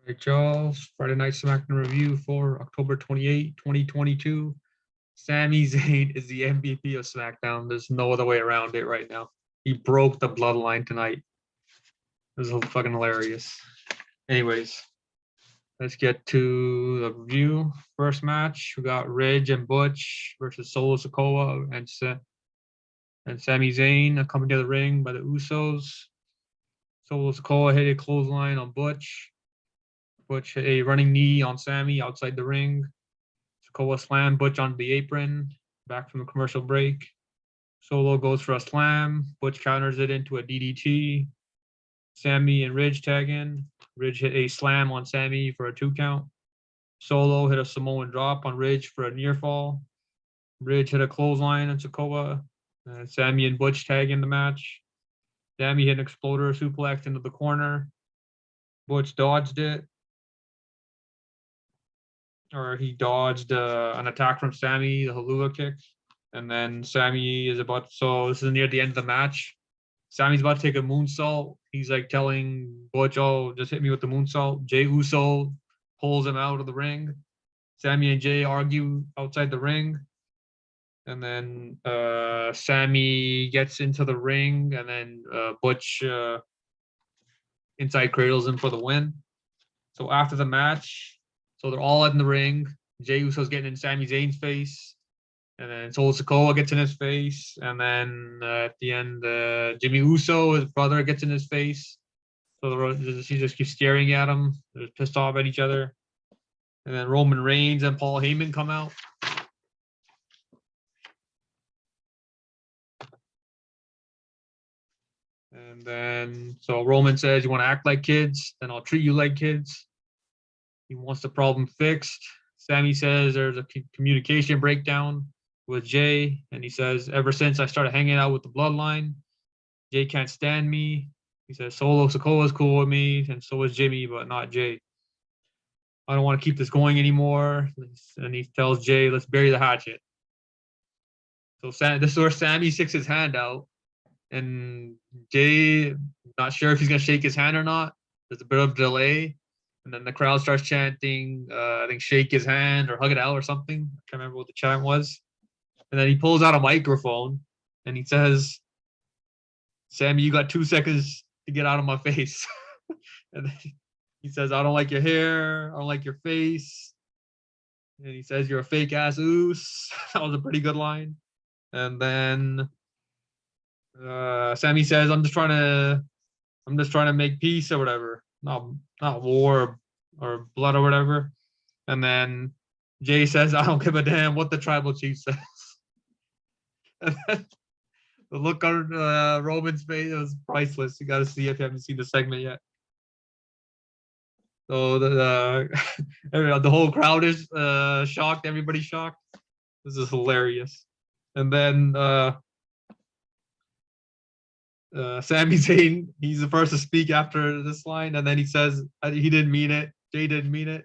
Right, y'all. Friday Night Smackdown review for October 28, 2022. Sami Zayn is the MVP of SmackDown. There's no other way around it right now. He broke the bloodline tonight. This is fucking hilarious. Anyways, let's get to the review. First match, we got Ridge and Butch versus Solo Sikoa and Sami Zayn coming to the ring by the Usos. Solo Sikoa hit a clothesline on Butch. Butch hit a running knee on Sami outside the ring. Sikoa slammed Butch onto the apron. Back from the commercial break. Solo goes for a slam. Butch counters it into a DDT. Sami and Ridge tag in. Ridge hit a slam on Sami for a 2 count. Solo hit a Samoan drop on Ridge for a near fall. Ridge hit a clothesline on Sikoa. Sami and Butch tag in the match. Sami hit an exploder suplex into the corner. Butch dodged it. Or he dodged an attack from Sami, the Halua kick. And then Sami is so this is near the end of the match. Sami's about to take a moonsault. He's like telling Butch, oh, just hit me with the moonsault. Jey Uso pulls him out of the ring. Sami and Jey argue outside the ring. And then Sami gets into the ring, and then Butch inside cradles him for the win. So after the match, so they're all in the ring. Jey Uso's getting in Sami Zayn's face. And then Solo Sikoa gets in his face. And then at the end, Jimmy Uso, his brother, gets in his face. So he just keeps staring at him. They're pissed off at each other. And then Roman Reigns and Paul Heyman come out. And then, so Roman says, you want to act like kids? Then I'll treat you like kids. He wants the problem fixed. Sami says there's a communication breakdown with Jey, and he says, ever since I started hanging out with the bloodline, Jey can't stand me. He says Solo Sikoa is cool with me, and so is Jimmy, but not Jey. I don't want to keep this going anymore. And he tells Jey, let's bury the hatchet. So this is where Sami sticks his hand out, and Jey, not sure if he's gonna shake his hand or not. There's a bit of delay. And then the crowd starts chanting, I think shake his hand or hug it out or something. I can't remember what the chant was. And then he pulls out a microphone and he says, Sami, you got 2 seconds to get out of my face. And then he says, I don't like your hair. I don't like your face. And he says, you're a fake ass oos. That was a pretty good line. And then Sami says, I'm just trying to make peace or whatever. Not war or blood or whatever. And then Jey says, I don't give a damn what the tribal chief says. And then the look on Roman's face was priceless. You got to see if you haven't seen the segment yet. So the whole crowd is shocked. Everybody's shocked. This is hilarious. And then Sami Zayn, he's the first to speak after this line, and then he says he didn't mean it. Jey didn't mean it,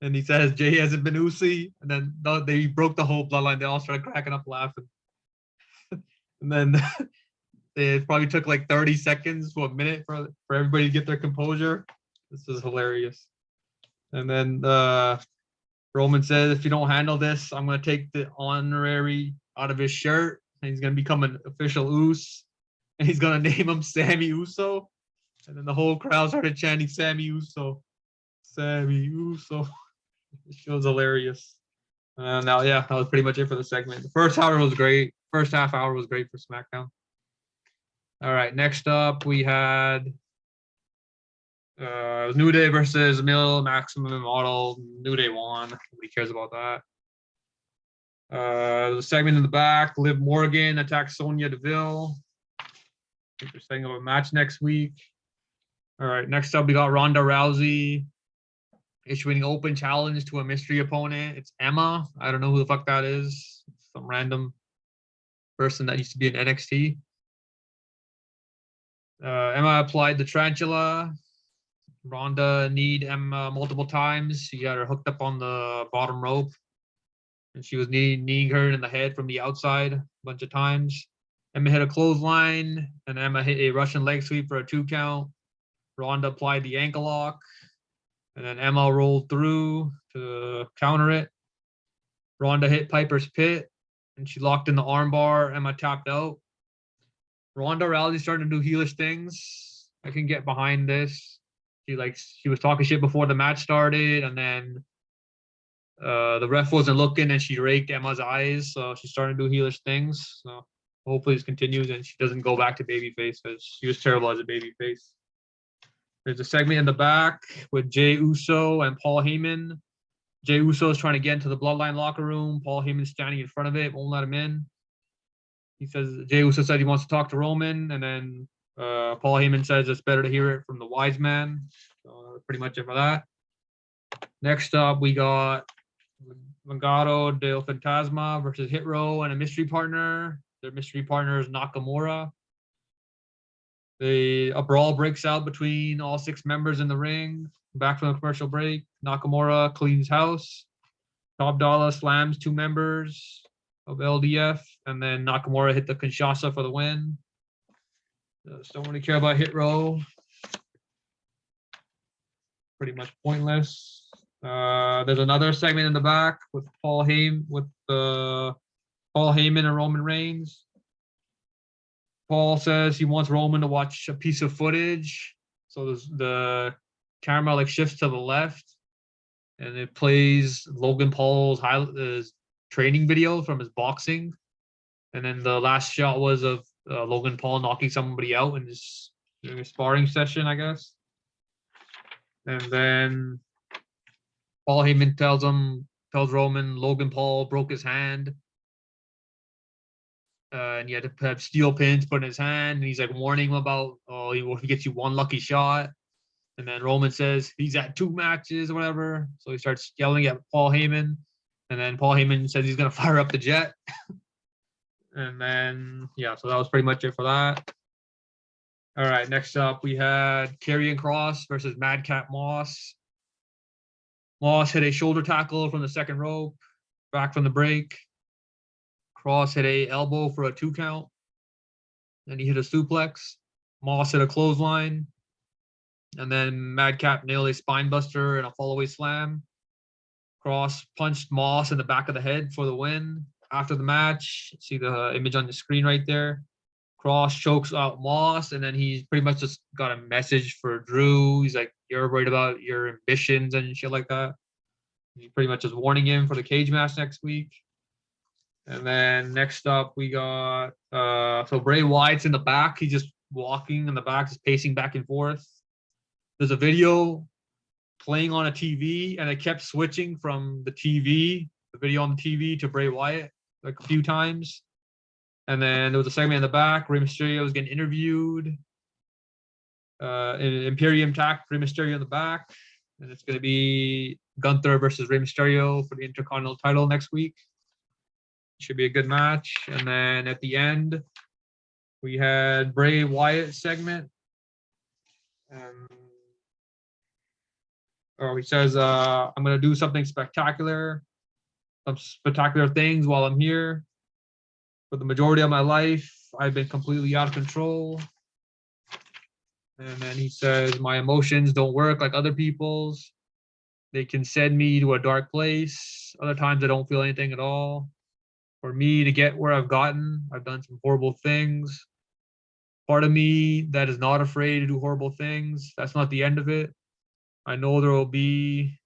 and he says Jey hasn't been Uzi, and then they broke the whole bloodline. They all started cracking up laughing, and then it probably took like 30 seconds to a minute for everybody to get their composure. This is hilarious. And then Roman says, if you don't handle this, I'm going to take the honorary out of his shirt, and he's going to become an official Us. And he's gonna name him Sami Uso, and then the whole crowd started chanting Sami Uso, Sami Uso. This show's hilarious. Now, yeah, that was pretty much it for the segment. The first hour was great. First half hour was great for SmackDown. All right, next up we had New Day versus Maximum Model. New Day won. Nobody cares about that. The segment in the back, Liv Morgan attacks Sonya Deville. I think they're setting up a match next week. All right, next up we got Ronda Rousey issuing an open challenge to a mystery opponent. It's Emma. I don't know who the fuck that is. Some random person that used to be in NXT. Emma applied the tarantula. Ronda kneed Emma multiple times. She got her hooked up on the bottom rope, and she was kneeing her in the head from the outside a bunch of times. Emma hit a clothesline, and Emma hit a Russian leg sweep for a 2 count. Ronda applied the ankle lock. And then Emma rolled through to counter it. Ronda hit Piper's Pit, and she locked in the armbar. Emma tapped out. Ronda Rousey's starting to do heelish things. I can get behind this. She was talking shit before the match started, and then the ref wasn't looking, and she raked Emma's eyes. So she's starting to do heelish things. So hopefully this continues, and she doesn't go back to babyface because she was terrible as a babyface. There's a segment in the back with Jey Uso and Paul Heyman. Jey Uso is trying to get into the Bloodline locker room. Paul Heyman's standing in front of it, won't let him in. He says Jey Uso said he wants to talk to Roman, and then Paul Heyman says it's better to hear it from the wise man. So that's pretty much it for that. Next up, we got Legado del Fantasma versus Hit Row and a mystery partner. Their mystery partner is Nakamura. A brawl breaks out between all 6 members in the ring. Back from the commercial break, Nakamura cleans house. Top Dollar slams 2 members of LDF, and then Nakamura hit the Kinshasa for the win. Just don't really care about Hit Row. Pretty much pointless. There's another segment in the back with Paul Heyman and Roman Reigns. Paul says he wants Roman to watch a piece of footage. So the camera like shifts to the left, and it plays Logan Paul's training video from his boxing. And then the last shot was of Logan Paul knocking somebody out in his sparring session, I guess. And then Paul Heyman tells Roman Logan Paul broke his hand. And he had to have steel pins put in his hand. And he's like warning him about, he gets you 1 lucky shot. And then Roman says he's at 2 matches or whatever. So he starts yelling at Paul Heyman. And then Paul Heyman says he's going to fire up the jet. And then, yeah, so that was pretty much it for that. All right, next up, we had Karrion Kross versus Madcap Moss. Moss hit a shoulder tackle from the second rope, back from the break. Kross hit a elbow for a 2 count. Then he hit a suplex. Moss hit a clothesline. And then Madcap nailed a spine buster and a fallaway slam. Kross punched Moss in the back of the head for the win. After the match, see the image on the screen right there. Kross chokes out Moss, and then he's pretty much just got a message for Drew. He's like, you're worried about your ambitions and shit like that. He's pretty much just warning him for the cage match next week. And then next up, we got so Bray Wyatt's in the back. He's just walking in the back, just pacing back and forth. There's a video playing on a TV, and it kept switching from the video on the TV, to Bray Wyatt like a few times. And then there was a segment in the back. Rey Mysterio was getting interviewed. Imperium tacked Rey Mysterio in the back. And it's going to be Gunther versus Rey Mysterio for the Intercontinental title next week. Should be a good match. And then at the end, we had Bray Wyatt segment. He says, I'm going to do something spectacular. Some spectacular things while I'm here. For the majority of my life, I've been completely out of control. And then he says, my emotions don't work like other people's. They can send me to a dark place. Other times I don't feel anything at all. For me to get where I've gotten, I've done some horrible things. Part of me that is not afraid to do horrible things. That's not the end of it. I know there will be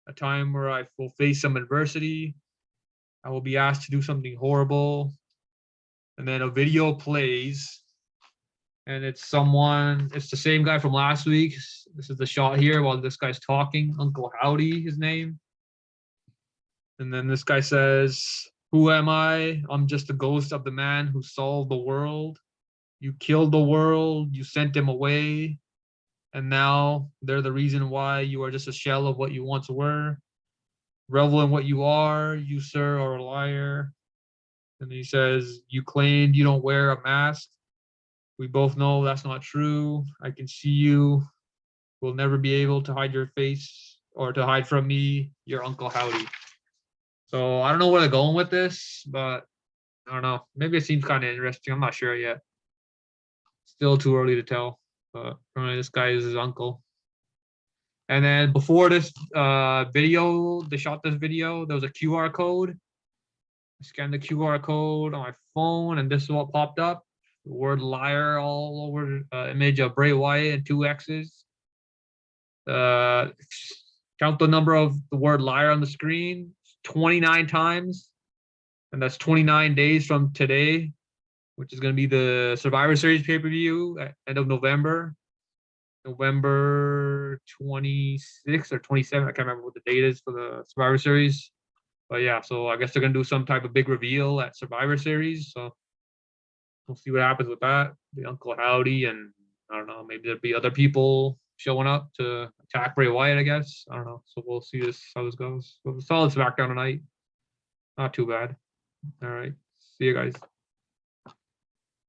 a time where I will face some adversity. I will be asked to do something horrible. And then a video plays. And it's the same guy from last week. This is the shot here while this guy's talking. Uncle Howdy, his name. And then this guy says, who am I? I'm just a ghost of the man who solved the world. You killed the world. You sent him away. And now they're the reason why you are just a shell of what you once were. Revel in what you are. You, sir, are a liar. And he says, you claimed you don't wear a mask. We both know that's not true. I can see you. Will never be able to hide your face or to hide from me, your Uncle Howdy. So I don't know where they're going with this, but I don't know. Maybe it seems kind of interesting. I'm not sure yet. Still too early to tell. But apparently this guy is his uncle. And then before this video, they shot this video, there was a QR code. I scanned the QR code on my phone, and this is what popped up. The word liar all over, image of Bray Wyatt and 2 X's. Count the number of the word liar on the screen, 29 times. And that's 29 days from today, which is going to be the Survivor Series pay-per-view at end of November. November 26th or 27th. I can't remember what the date is for the Survivor Series. But yeah, so I guess they're going to do some type of big reveal at Survivor Series. So we'll see what happens with that. The Uncle Howdy, and I don't know, maybe there'll be other people showing up to attack Bray Wyatt, I guess. I don't know. So we'll see how this goes. Solid SmackDown tonight. Not too bad. All right. See you guys.